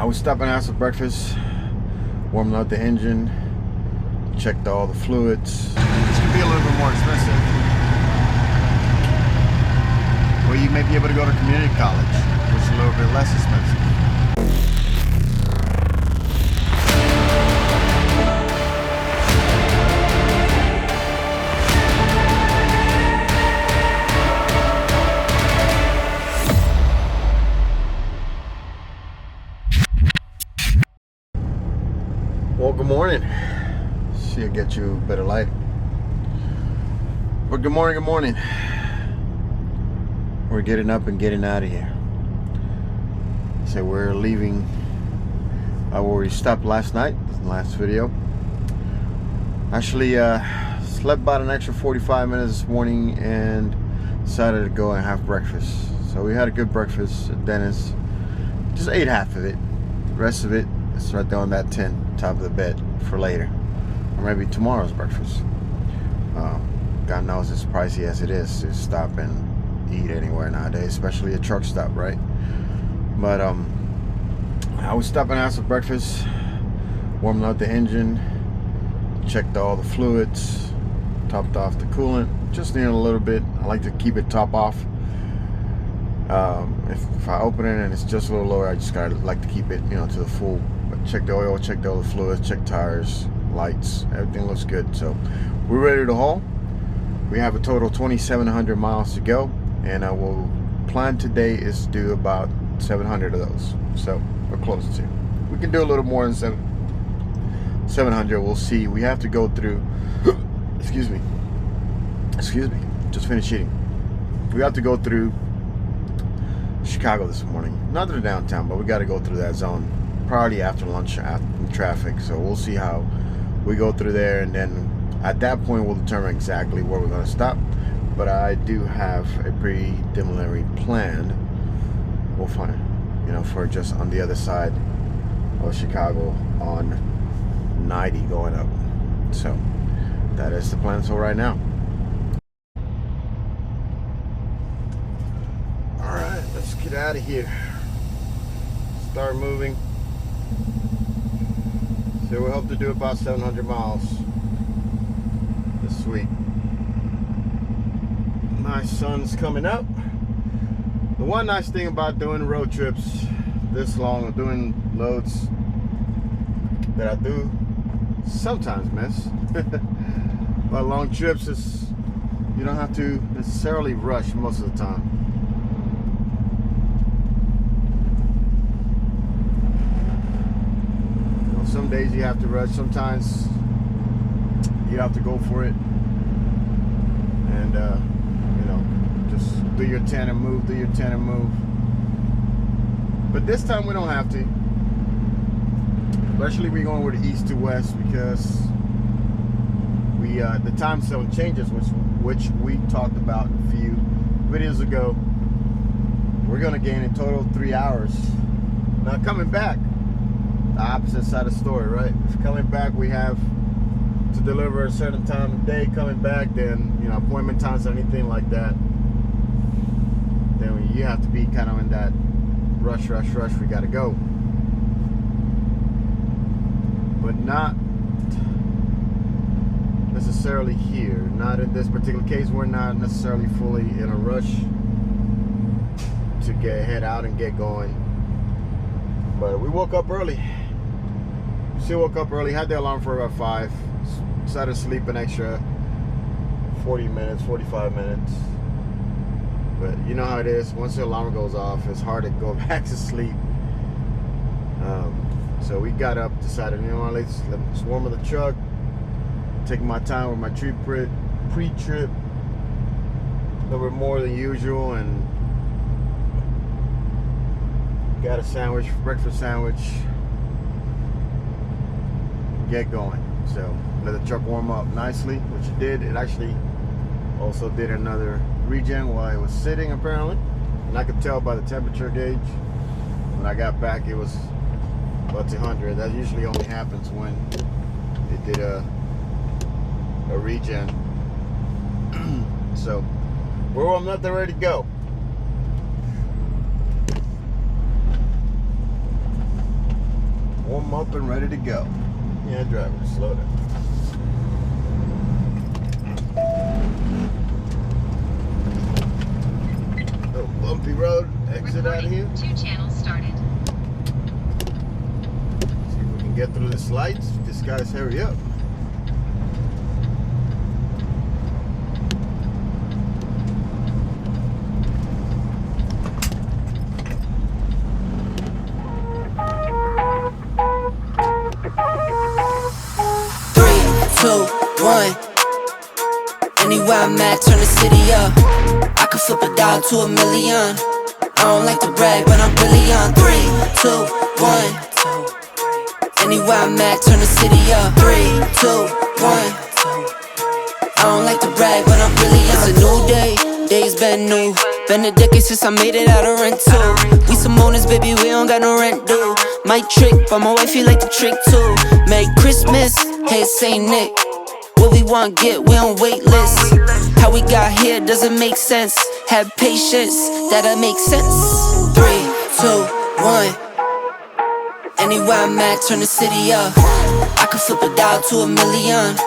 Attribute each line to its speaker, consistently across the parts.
Speaker 1: I was stopping out for breakfast, warming up the engine, checked all the fluids. This could be a little bit more expensive. Or you may be able to go to community college, which is a little bit less expensive. Well, good morning. See, I'll get you better light. But good morning, good morning. We're getting up and getting out of here. So we're leaving. I already stopped last night, in the last video. Actually, slept about an extra 45 minutes this morning and decided to go and have breakfast. So we had a good breakfast at Dennis. Just ate half of it. The rest of it, it's right there on that tent, top of the bed for later, or maybe tomorrow's breakfast. God knows it's pricey as it is to stop and eat anywhere nowadays, especially a truck stop, right? But I was stopping out for breakfast, warming up the engine, checked all the fluids, topped off the coolant, just needed a little bit. I like to keep it top off. If I open it and it's just a little lower, I just gotta like to keep it, to the full. But check the oil, check all the fluids, check tires, lights, everything looks good. So we're ready to haul. We have a total 2,700 miles to go, and our plan today is to do about 700 of those. So we're close to. We can do a little more than 700. We'll see. We have to go through. Excuse me. Just finished eating. We have to go through Chicago this morning. Not to the downtown, but we got to go through that zone. Probably after lunch, after traffic. So we'll see how we go through there, and then at that point we'll determine exactly where we're going to stop. But I do have a preliminary plan. We'll find, for just on the other side of Chicago on 90 going up. So that is the plan. So right now, all right, let's get out of here. Start moving. So we hope to do about 700 miles this week. My son's coming up. The one nice thing about doing road trips this long, or doing loads that I do sometimes miss, but long trips is you don't have to necessarily rush most of the time. Some days you have to rush, sometimes you have to go for it, and just do your 10 and move, But this time we don't have to, especially we're going with the east to west, because we the time zone changes, which we talked about a few videos ago. We're going to gain in total 3 hours. Now coming back, the opposite side of the story, right? If coming back we have to deliver a certain time of day, coming back, then appointment times or anything like that, then you have to be kind of in that rush, we gotta go. But not necessarily here, not in this particular case. We're not necessarily fully in a rush to head out and get going. But we woke up early. Still woke up early, had the alarm for about 5. Decided to sleep an extra 40 minutes, 45 minutes. But you know how it is. Once the alarm goes off, it's hard to go back to sleep. So we got up, decided, let's warm up the truck. Taking my time with my pre-trip. A little bit more than usual, and got a sandwich, breakfast sandwich. Get going. So let the truck warm up nicely, which it did. It actually also did another regen while it was sitting, apparently, and I could tell by the temperature gauge when I got back it was about 200. That usually only happens when it did a regen. So we're warmed up, they're ready to go. I'm up and ready to go. Yeah, driver, slow down. Oh, bumpy road, exit out of here.
Speaker 2: 2 channels started.
Speaker 1: See if we can get through this lights. This guy's hurry up.
Speaker 3: Two, one. Anywhere I'm at, turn the city up. I could flip a dollar to $1 million. I don't like to brag, but I'm really on. 3, 2, 1. Anywhere I'm at, turn the city up. 3, 2, 1. I don't like to brag, but I'm really on. It's a new day, days been new. Been a decade since I made it out of rental. We some owners, baby, we don't got no rent due. Might trick, but my wife, you like to trick too. Merry Christmas, hey, Saint Nick. What we want, get, we on wait list. How we got here doesn't make sense. Have patience, that'll make sense. 3, 2, 1. Anywhere I'm at, turn the city up. I could flip a dollar to $1 million.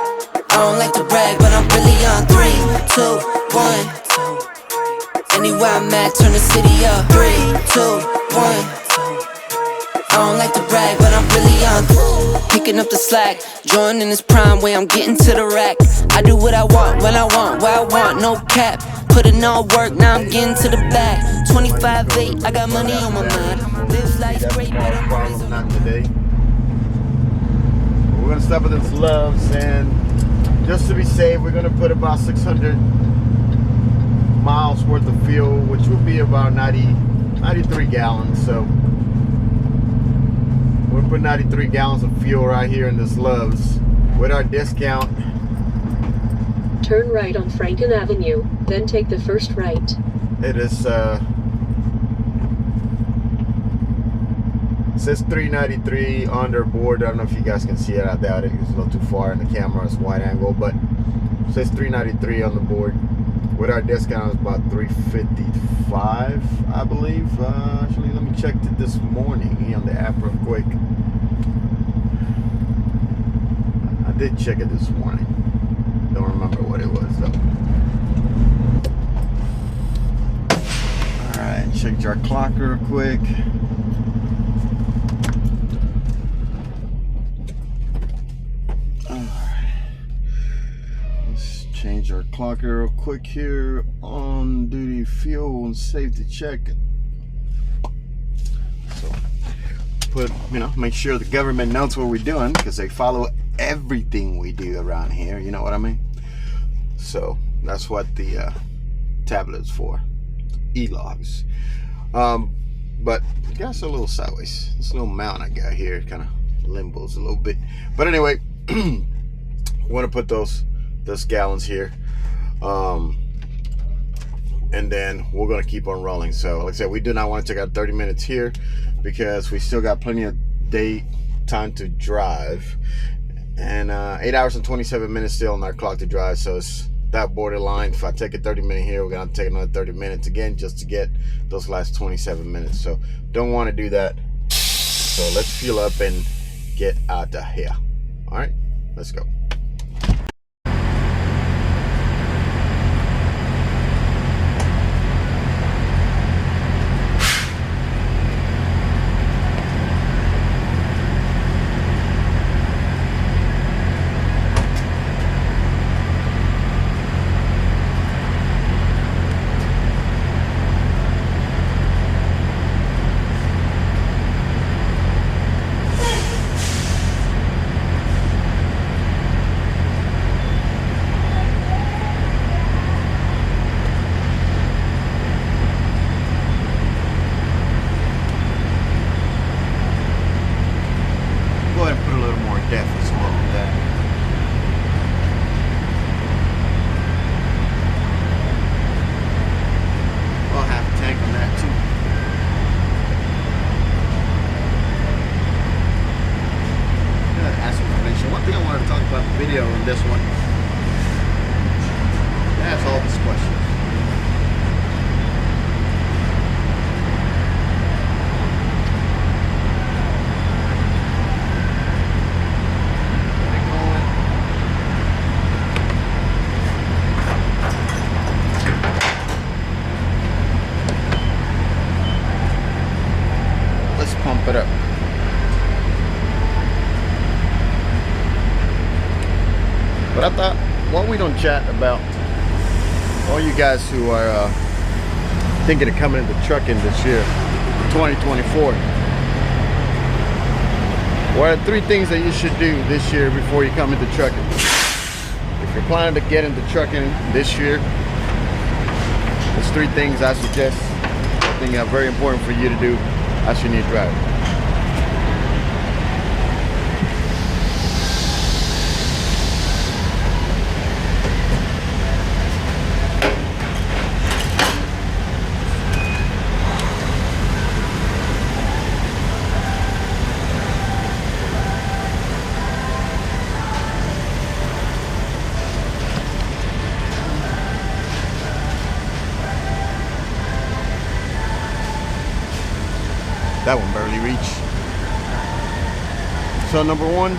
Speaker 3: I don't like to brag, but I'm really on. 3, 2, 1. Anywhere I'm at, turn the city up. 3, 2, 1. I don't like to brag, but I'm really on. Picking up the slack, joining this prime way, I'm getting to the rack. I do what I want, when I want, where I want, no cap. Put in all work, now I'm getting to the back. 25-8, I got money on my mind. Live life's great, but I'm always on.
Speaker 1: Not today. We're gonna stop at this Love's, and just to be safe, we're gonna put about 600 miles worth of fuel, which will be about 93 gallons. So we'll put 93 gallons of fuel right here in this Love's with our discount.
Speaker 4: Turn right on Franklin Avenue, then take the first right.
Speaker 1: It is it says 393 on their board. I don't know if you guys can see it. I doubt it. It's a little too far in the camera. It's wide angle, but it says 393 on the board. With our discount, it's about 355, I believe. Actually, let me check it this morning on the app real quick. I did check it this morning. Don't remember what it was though. All right, check our clock real quick. Change our clock real quick here. On duty fuel and safety check. So make sure the government knows what we're doing, because they follow everything we do around here, you know what I mean? So that's what the tablet is for, e-logs. But it got us a little sideways. This little mount I got here kind of limbos a little bit, but anyway, we want to put those gallons here, and then we're gonna keep on rolling. So like I said, we do not want to take out 30 minutes here, because we still got plenty of day time to drive, and 8 hours and 27 minutes still on our clock to drive. So it's that borderline. If I take a 30-minute here, we're gonna take another 30 minutes again just to get those last 27 minutes. So don't want to do that. So let's fuel up and get out of here. All right, let's go. Video in this one. That's all this question. pump it up. But I thought, why we don't chat about all you guys who are thinking of coming into trucking this year, 2024. What are 3 things that you should do this year before you come into trucking? If you're planning to get into trucking this year, there's 3 things I suggest. I think are very important for you to do as you need driving. That one barely reached. So number 1,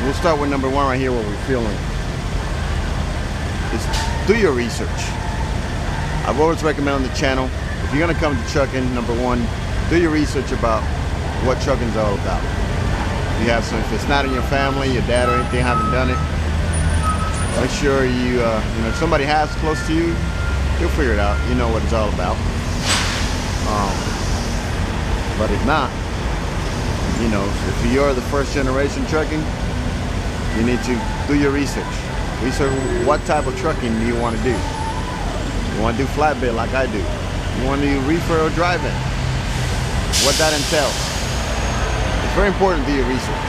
Speaker 1: we'll start with number 1 right here, what we're feeling. Is do your research. I've always recommended on the channel, if you're gonna come to trucking, number 1, do your research about what trucking's all about. You have some, if it's not in your family, your dad or anything haven't done it, make sure you know, if somebody has close to you, you'll figure it out. You know what it's all about. But if not, you know, if you're the first generation trucking, you need to do your research. Research what type of trucking do you want to do. You want to do flatbed like I do. You want to do reefer or drive-in. What that entails. It's very important to do your research.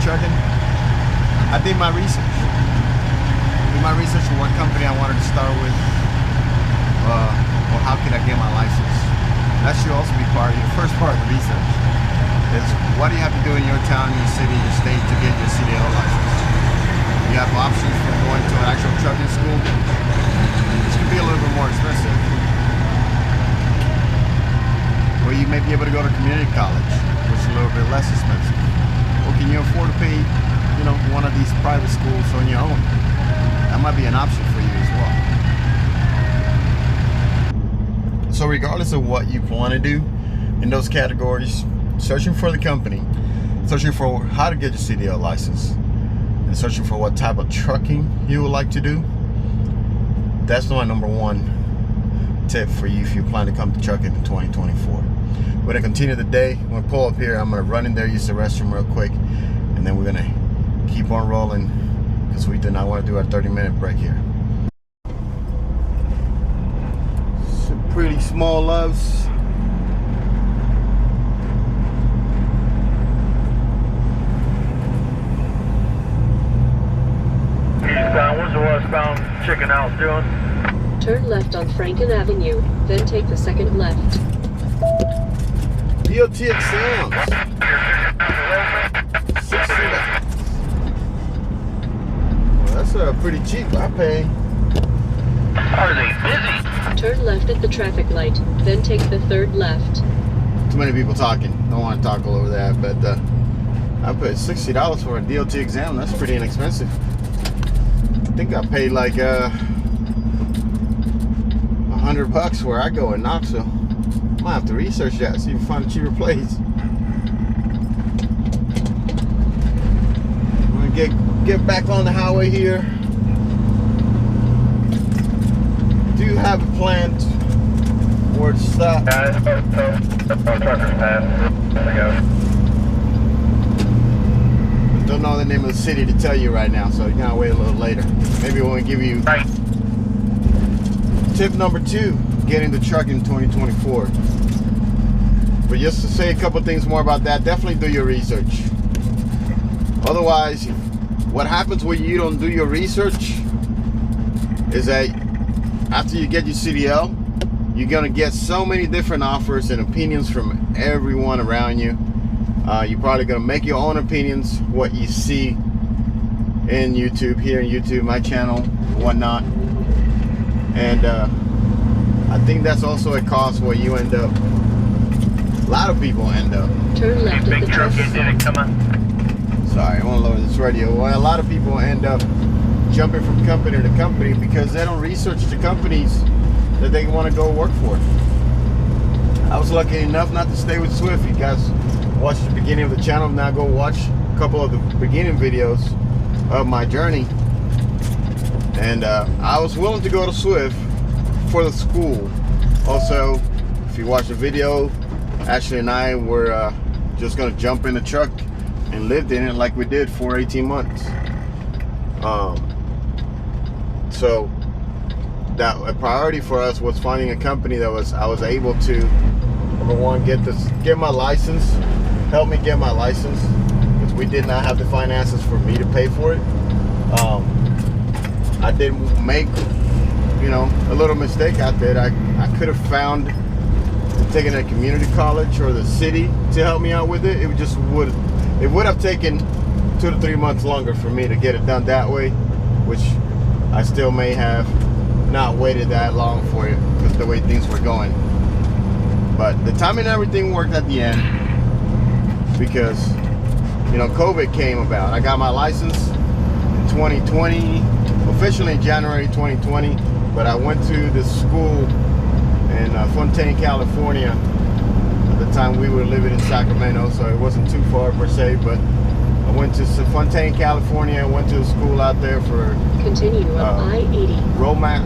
Speaker 1: Trucking, I did my research. On what company I wanted to start with, or how could I get my license. That should also be part of your first part of the research. Is what do you have to do in your town, your city, your state to get your CDL license? You have options for going to an actual trucking school, which can be a little bit more expensive. Or you may be able to go to community college, which is a little bit less expensive. Or can you afford to pay, you know, one of these private schools on your own? That might be an option for you as well. So regardless of what you want to do in those categories, searching for the company, searching for how to get your CDL license, and searching for what type of trucking you would like to do, that's my number 1 tip for you if you plan to come to trucking in 2024. We're gonna continue the day. I'm gonna pull up here. I'm gonna run in there, use the restroom real quick, and then we're gonna keep on rolling because we do not want to do our 30-minute break here. Some pretty small loves.
Speaker 2: Eastbound, what's the westbound chicken house doing?
Speaker 4: Turn left on Franklin Avenue, then take the second left.
Speaker 1: DOT exams. $60. Well, that's pretty cheap. I pay.
Speaker 2: Are they busy?
Speaker 4: Turn left at the traffic light, then take the third left.
Speaker 1: Too many people talking. Don't want to talk all over that, but I paid $60 for a DOT exam. That's pretty inexpensive. I think I paid like $100 where I go in Knoxville. I might have to research that, see if we find a cheaper place. I'm gonna get back on the highway here. Do you have a plan where to stop?
Speaker 2: Trucker's pass. There we go.
Speaker 1: Don't know the name of the city to tell you right now, so you gotta wait a little later. Maybe we'll give you
Speaker 2: Right.
Speaker 1: tip number 2, get into trucking 2024. But just to say a couple things more about that, definitely do your research. Otherwise, what happens when you don't do your research is that after you get your CDL, you're gonna get so many different offers and opinions from everyone around you. You're probably gonna make your own opinions, what you see in YouTube, here in YouTube, my channel, whatnot. And I think that's also a cost where you end up, a lot of people end up.
Speaker 4: Turn left at
Speaker 2: Big
Speaker 4: the
Speaker 2: truck
Speaker 4: traffic
Speaker 2: did it
Speaker 4: stop.
Speaker 2: come on.
Speaker 1: Sorry, I want to lower this radio. Well, a lot of people end up jumping from company to company because they don't research the companies that they want to go work for. I was lucky enough not to stay with Swift. You guys watched the beginning of the channel. Now go watch a couple of the beginning videos of my journey. And I was willing to go to Swift for the school. Also, if you watch the video, Ashley and I were just going to jump in the truck and lived in it like we did for 18 months. So that a priority for us was finding a company that I was able to, number one, get my license, help me get my license, because we did not have the finances for me to pay for it. I did make, a little mistake out there. I could have found taking a community college or the city to help me out with it. It would have taken 2 to 3 months longer for me to get it done that way, which I still may have not waited that long for it because the way things were going. But the timing and everything worked at the end because, COVID came about. I got my license in 2020, officially in January 2020, but I went to this school in Fontaine, California. At the time we were living in Sacramento, so it wasn't too far per se, but I went to Fontaine, California, went to a school out there for
Speaker 4: Continue on I-80.
Speaker 1: Romac,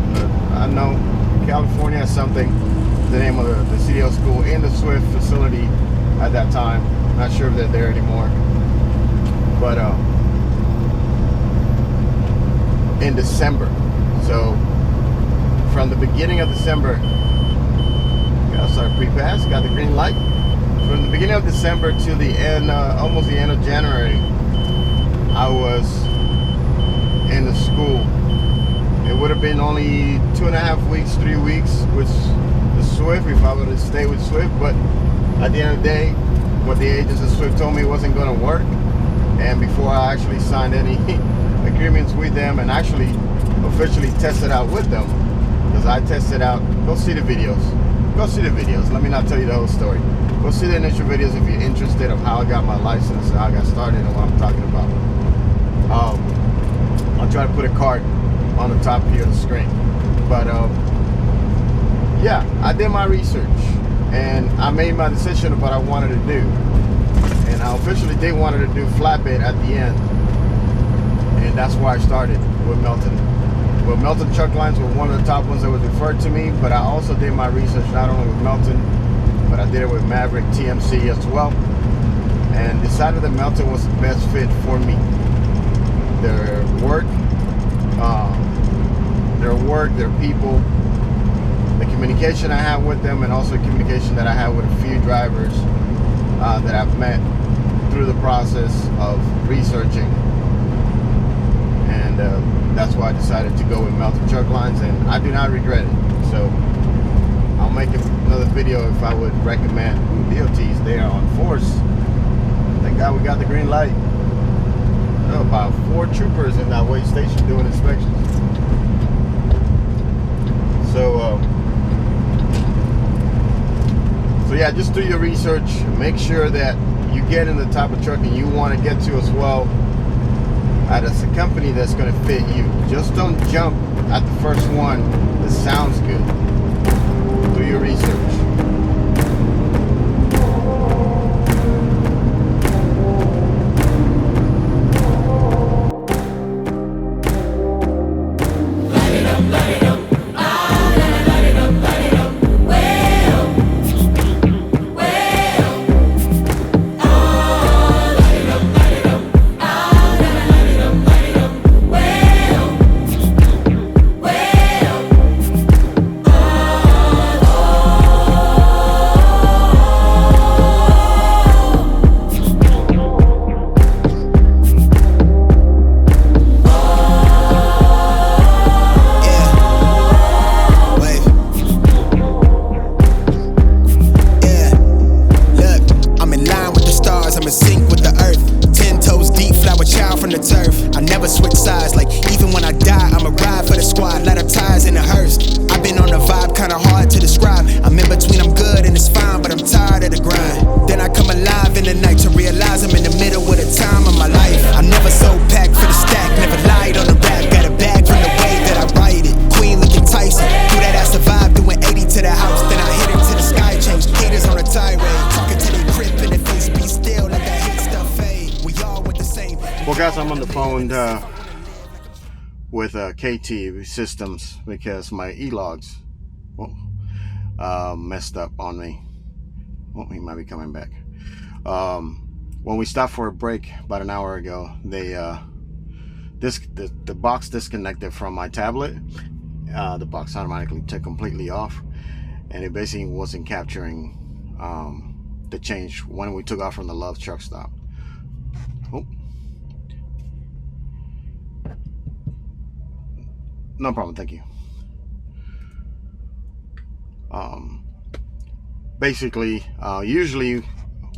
Speaker 1: I know, California something, the name of the CDL school in the Swift facility at that time. Not sure if they're there anymore. But in December. So from the beginning of December, I started pre-pass, got the green light. From the beginning of December to the end, almost the end of January, I was in the school. It would have been only 2.5 weeks, 3 weeks with the Swift if I would have stayed with Swift. But at the end of the day, what the agents at Swift told me wasn't going to work. And before I actually signed any agreements with them and actually officially tested out with them, because I tested out, go see the videos. Go see the videos. Let me not tell you the whole story. Go see the initial videos if you're interested of how I got my license, how I got started, and what I'm talking about. I'll try to put a card on the top here of the screen. But yeah, I did my research and I made my decision of what I wanted to do. And I officially did want to do flatbed at the end. And that's why I started with Melton. Well, Melton Truck Lines were one of the top ones that was referred to me, but I also did my research not only with Melton, but I did it with Maverick TMC as well, and decided that Melton was the best fit for me. Their work, their people, the communication I have with them, and also the communication that I have with a few drivers that I've met through the process of researching. And that's why I decided to go with Melton Truck Lines, and I do not regret it. So I'll make another video if I would recommend DOTs there on force. Thank God we got the green light. There were about 4 troopers in that weigh station doing inspections. So yeah, just do your research. Make sure that you get in the type of truck and you want to get to as well. That's a company that's going to fit you. Just don't jump at the first one that sounds good. Do your research. guys, I'm on the phone with KT Systems because my e-logs messed up on me. Oh, he might be coming back. When we stopped for a break about an hour ago, they the box disconnected from my tablet. The box automatically took completely off, and it basically wasn't capturing the change when we took off from the Love truck stop. Oh. No problem, thank you. Basically, usually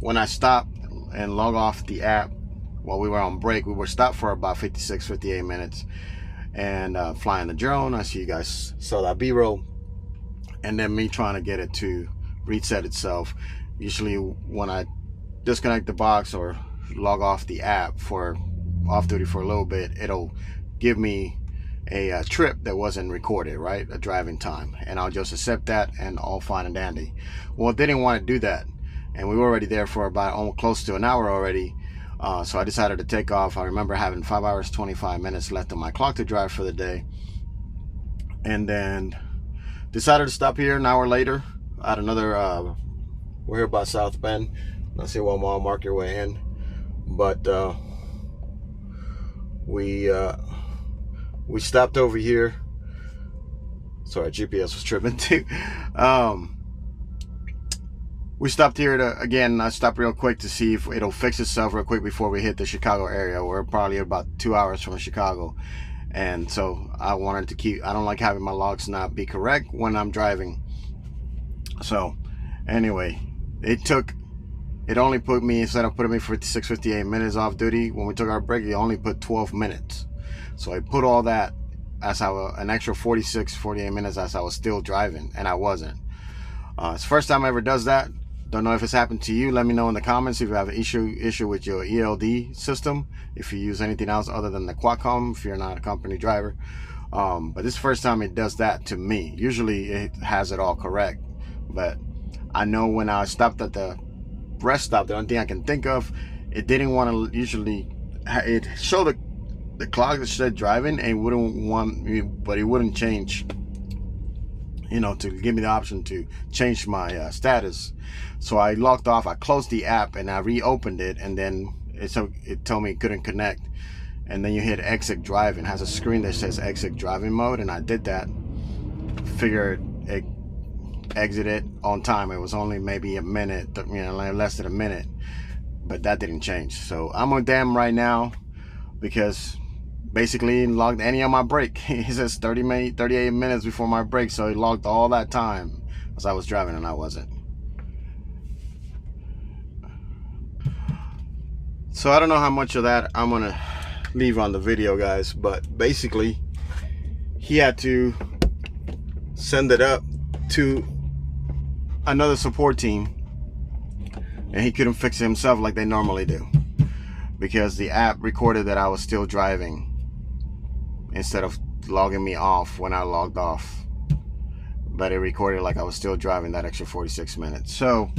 Speaker 1: when I stop and log off the app while we were on break, we were stopped for about 58 minutes and flying the drone. I see you guys saw that B-roll, and then me trying to get it to reset itself. Usually when I disconnect the box or log off the app for off duty for a little bit, it'll give me a trip that wasn't recorded, right? A driving time, and I'll just accept that and all fine and dandy. Well, they didn't want to do that, and we were already there for about almost close to an hour already. So I decided to take off. I remember having 5 hours 25 minutes left on my clock to drive for the day, and then decided to stop here an hour later at another we're here by South Bend. Let's see what mile mark your way in, but we stopped over here. Sorry, GPS was tripping too. We stopped here to, again, I stopped real quick to see if it'll fix itself real quick before we hit the Chicago area. We're probably about 2 hours from Chicago. And so I wanted to keep, I don't like having my logs not be correct when I'm driving. So anyway, it only put me, instead of putting me 58 minutes off duty, when we took our break, it only put 12 minutes. So I put all that as an extra 48 minutes as I was still driving, and I wasn't. It's the first time I ever does that. Don't know if it's happened to you. Let me know in the comments if you have an issue with your ELD system, if you use anything else other than the Qualcomm, if you're not a company driver. But this is the first time it does that to me. Usually it has it all correct, but I know when I stopped at the rest stop, the only thing I can think of, it didn't want to, usually it showed the clock that said driving, and wouldn't want me, but it wouldn't change, you know, to give me the option to change my status. So I logged off, I closed the app, and I reopened it, and then it told me it couldn't connect. And then you hit exit driving. It has a screen that says exit driving mode, and I did that. Figured it exited on time. It was only maybe a minute, you know, less than a minute, but that didn't change. So I'm on damn right now, because basically logged any of my break. It says 38 minutes before my break, so he logged all that time as I was driving, and I wasn't. So I don't know how much of that I'm gonna leave on the video, guys, but basically he had to send it up to another support team, and he couldn't fix it himself like they normally do, because the app recorded that I was still driving instead of logging me off when I logged off, but it recorded like I was still driving that extra 46 minutes. So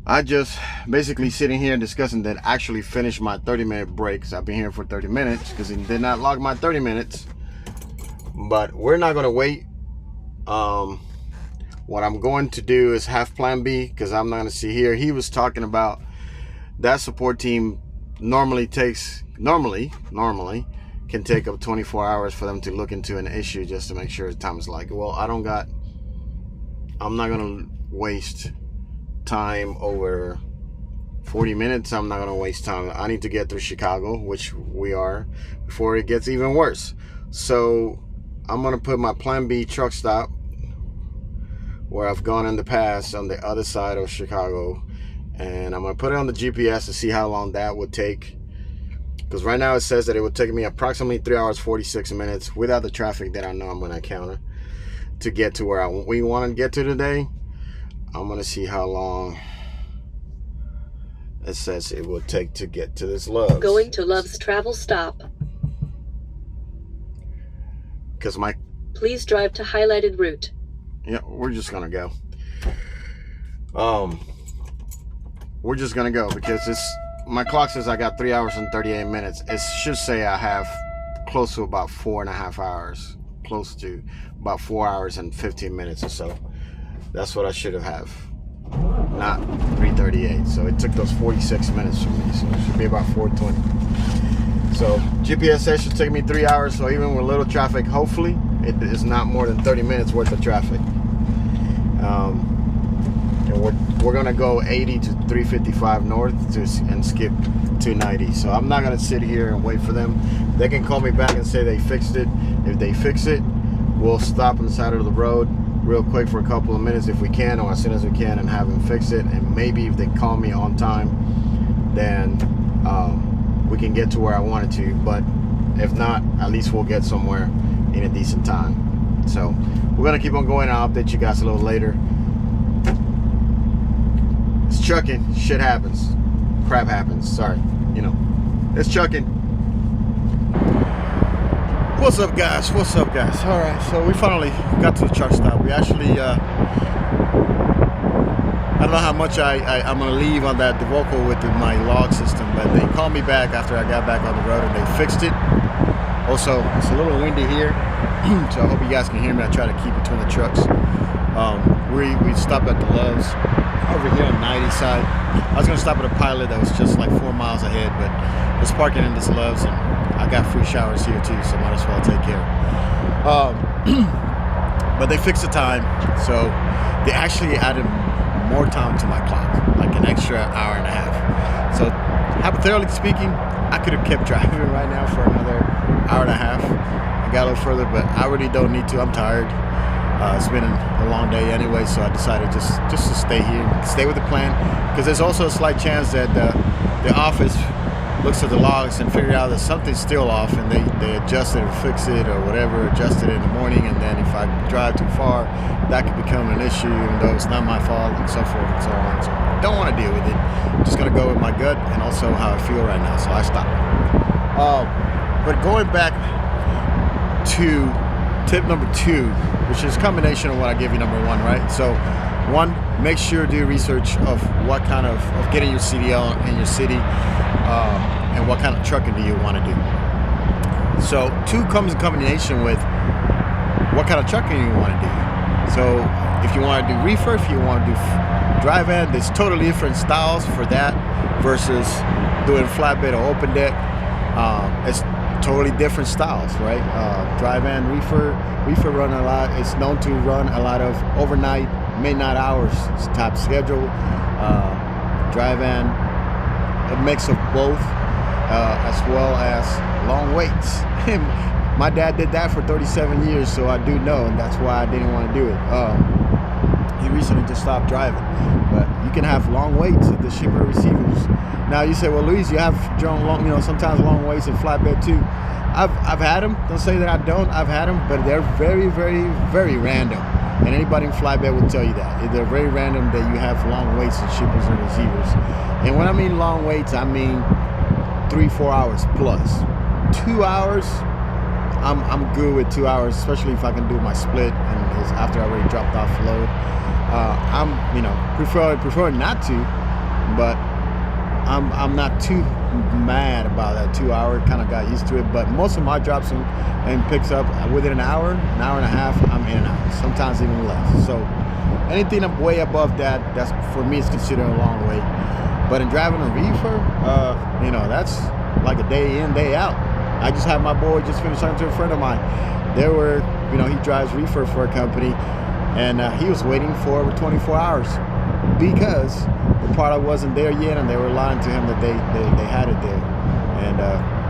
Speaker 1: I just basically sitting here discussing that I actually finished my 30-minute break, because I've been here for 30 minutes because it did not log my 30 minutes. But we're not going to wait. What I'm going to do is have plan B, because I'm not going to see here. He was talking about that support team normally can take up 24 hours for them to look into an issue just to make sure time is like, well, I'm not going to waste time over 40 minutes. I'm not going to waste time. I need to get through Chicago, which we are, before it gets even worse. So I'm going to put my plan B truck stop where I've gone in the past on the other side of Chicago, and I'm going to put it on the GPS to see how long that would take, because right now it says that it would take me approximately 3 hours 46 minutes without the traffic that I know I'm going to encounter to get to where we want to get to today. I'm going to see how long it says it will take to get to this Love's.
Speaker 4: Going to Love's travel stop.
Speaker 1: Because
Speaker 4: Please drive to highlighted route.
Speaker 1: Yeah, we're just going to go. We're just going to go because my clock says I got 3 hours and 38 minutes. It should say I have close to about 4.5 hours, close to about 4 hours and 15 minutes or so. That's what I should have, not 3:38. So it took those 46 minutes from me, so it should be about 4:20. So GPS says should take me 3 hours, so even with little traffic, hopefully it is not more than 30 minutes worth of traffic. And we're gonna go 80 to 355 north and skip 290. So I'm not gonna sit here and wait for them. They can call me back and say they fixed it. If they fix it, we'll stop on the side of the road real quick for a couple of minutes if we can, or as soon as we can, and have them fix it. And maybe if they call me on time, then we can get to where I wanted to. But if not, at least we'll get somewhere in a decent time. So we're gonna keep on going. I'll update you guys a little later. It's trucking. Shit happens. Crap happens. Sorry. You know, it's trucking. What's up, guys? What's up, guys? All right, so we finally got to the truck stop. We actually, I don't know how much I'm gonna leave on that vocal with my log system, but they called me back after I got back on the road and they fixed it. Also, it's a little windy here, so I hope you guys can hear me. I try to keep between the trucks. We stopped at the Loves over here on 90 side. I was gonna stop at a Pilot that was just like 4 miles ahead, but I was parking in this Loves and I got free showers here too, so might as well take care. But they fixed the time, so they actually added more time to my clock, like an extra hour and a half. So hypothetically speaking, I could have kept driving right now for another hour and a half. I got a little further, but I really don't need to. I'm tired. It's been a long day anyway, so I decided just to stay here, stay with the plan, because there's also a slight chance that the office looks at the logs and figure out that something's still off, and they adjust it or fix it or whatever, adjust it in the morning, and then if I drive too far, that could become an issue, even though it's not my fault, and so forth and so on. So I don't want to deal with it. I'm just gonna go with my gut and also how I feel right now, so I stopped. But going back to tip number 2, which is a combination of what I gave you number 1, right? So 1, make sure to do research of what kind of getting your CDL in your city, and what kind of trucking do you want to do. So 2 comes in combination with what kind of trucking you want to do. So if you want to do reefer, if you want to do dry van, there's totally different styles for that versus doing flatbed or open deck. It's totally different styles, right? Dry van, reefer run a lot. It's known to run a lot of overnight, midnight hours type schedule. Dry van, a mix of both, as well as long waits. My dad did that for 37 years, so I do know, and that's why I didn't want to do it. He recently just stopped driving, but you can have long waits at the shipper receivers. Now you say, well, Luis, you have drawn long, sometimes long waits in flatbed too. I've had them. Don't say that I don't. I've had them, but they're very, very, very random. And anybody in flatbed will tell you that. They're very random that you have long waits in shippers and receivers. And when I mean long waits, I mean 3-4 hours plus. 2 hours, I'm good with 2 hours, especially if I can do my split and it's after I already dropped off load. I'm prefer not to, but I'm not too mad about that 2 hour. Kind of got used to it, but most of my drops and picks up within an hour and a half, I'm in and out, sometimes even less. So anything up way above that, that's for me is considered a long wait. But in driving a reefer, that's like a day in, day out. I just had my boy just finished talking to a friend of mine. He drives reefer for a company, and he was waiting for over 24 hours because the product wasn't there yet, and they were lying to him that they had it there, and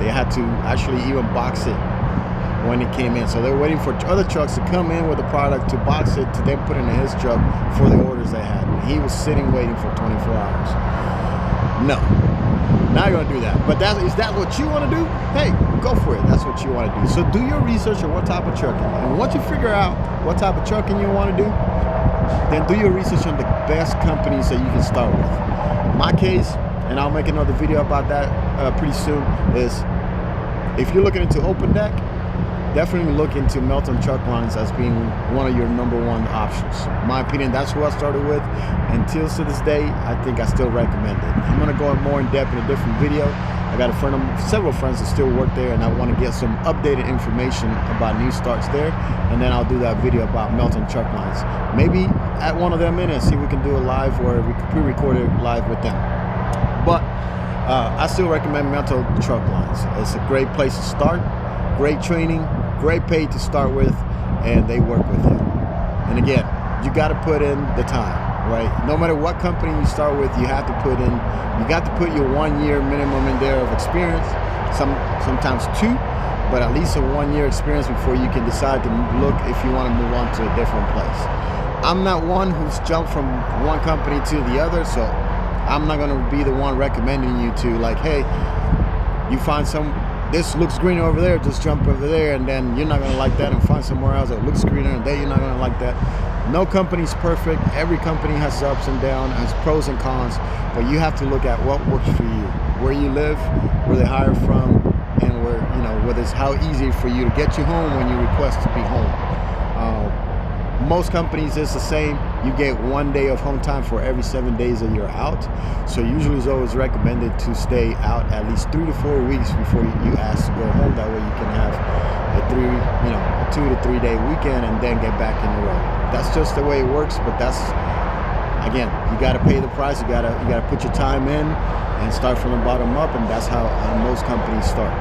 Speaker 1: they had to actually even box it when it came in. So they were waiting for other trucks to come in with the product to box it to then put it in his truck for the orders they had. He was sitting waiting for 24 hours. No, not gonna do that. But is that what you want to do? Hey, go for it. That's what you want to do. So do your research on what type of trucking, and once you figure out what type of trucking you want to do, then do your research on the best companies that you can start with. My case, and I'll make another video about that pretty soon, is if you're looking into open deck, definitely look into Melton Truck Lines as being one of your #1 options. In my opinion, that's who I started with. Until to this day, I think I still recommend it. I'm going to go more in depth in a different video. I got several friends that still work there, and I want to get some updated information about new starts there, and then I'll do that video about Melton Truck Lines. Maybe at one of them in and see if we can do a live or we can pre-record it live with them. But I still recommend Melton Truck Lines. It's a great place to start, great training, great pay to start with, and they work with you. And again, you got to put in the time, right? No matter what company you start with, you have to put in, you got to put your 1 year minimum in there of experience, sometimes 2, but at least a 1 year experience before you can decide to look if you want to move on to a different place. I'm not one who's jumped from one company to the other, so I'm not going to be the one recommending you to, like, hey, you find this looks greener over there, just jump over there, and then you're not going to like that, and find somewhere else that looks greener, and then you're not going to like that. No company's perfect. Every company has ups and downs, has pros and cons, but you have to look at what works for you, where you live, where they hire from, and where, you know, whether it's how easy for you to get you home when you request to be home. Most companies is the same. You get 1 day of home time for every 7 days that you're out. So usually it's always recommended to stay out at least 3 to 4 weeks before you ask to go home. That way you can have a 2 to 3 day weekend and then get back in the road. That's just the way it works, but that's, again, you got to pay the price. You got to put your time in and start from the bottom up, and that's how most companies start.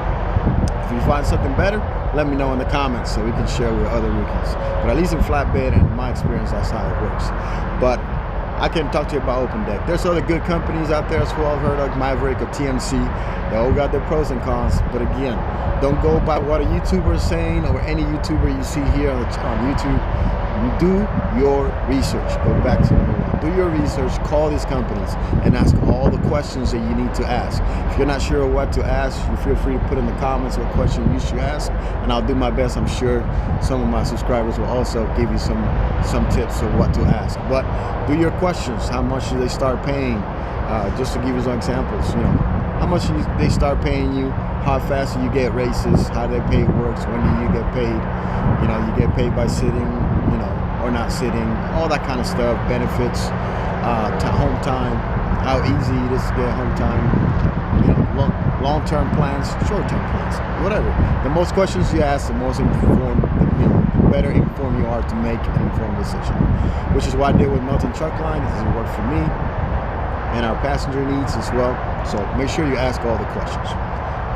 Speaker 1: If you find something better, let me know in the comments so we can share with other rookies. But at least in flatbed, and in my experience, that's how it works. But I can talk to you about Open Deck. There's other good companies out there as well. I've heard of Maverick or TMC. They all got their pros and cons. But again, don't go by what a YouTuber is saying or any YouTuber you see here on YouTube. You do your research. Go back to number 1. Do your research, call these companies, and ask all the questions that you need to ask. If you're not sure what to ask, you feel free to put in the comments what question you should ask, and I'll do my best. I'm sure some of my subscribers will also give you some tips of what to ask. But do your questions. How much do they start paying? Just to give you some examples, you know, how much do they start paying you? How fast do you get races? How do they pay works? When do you get paid? You know, you get paid by sitting, you know, or not sitting, all that kind of stuff, benefits, home time, how easy it is to get home time, you know, long-term plans, short-term plans, whatever. The most questions you ask, the most informed, the better informed you are to make an informed decision, which is what I did with Melton Truck Line. This has worked for me and our passenger needs as well. So make sure you ask all the questions.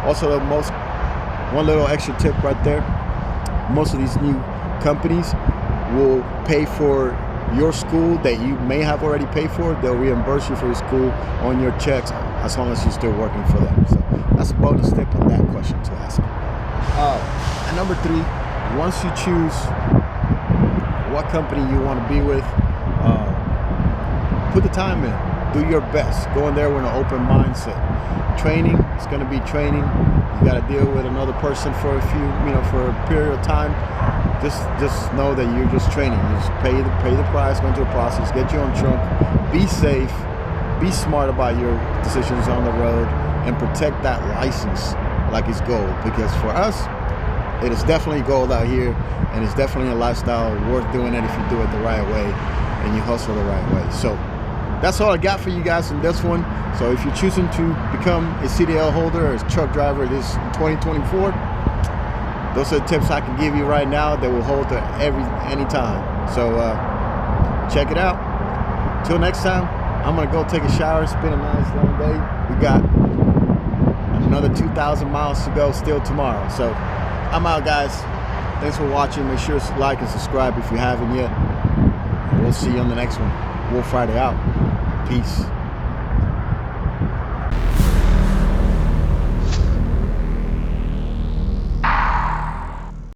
Speaker 1: Also, one little extra tip right there, most of these new companies will pay for your school that you may have already paid for. They'll reimburse you for your school on your checks as long as you're still working for them. So that's a bonus tip on that question to ask. And number 3, once you choose what company you want to be with, put the time in. Do your best. Go in there with an open mindset. Training, it's going to be training. You got to deal with another person for for a period of time. Just know that you're just training. You just pay the price, go into the process, get your own trunk, be safe, be smart about your decisions on the road, and protect that license like it's gold. Because for us, it is definitely gold out here, and it's definitely a lifestyle worth doing it if you do it the right way and you hustle the right way. So that's all I got for you guys in this one. So if you're choosing to become a CDL holder or a truck driver this 2024, those are the tips I can give you right now that will hold to any time. So check it out. Till next time, I'm gonna go take a shower. It's been a nice long day. We got another 2,000 miles to go still tomorrow. So I'm out, guys. Thanks for watching. Make sure to like and subscribe if you haven't yet. We'll see you on the next one. Wolf Friday out. Peace.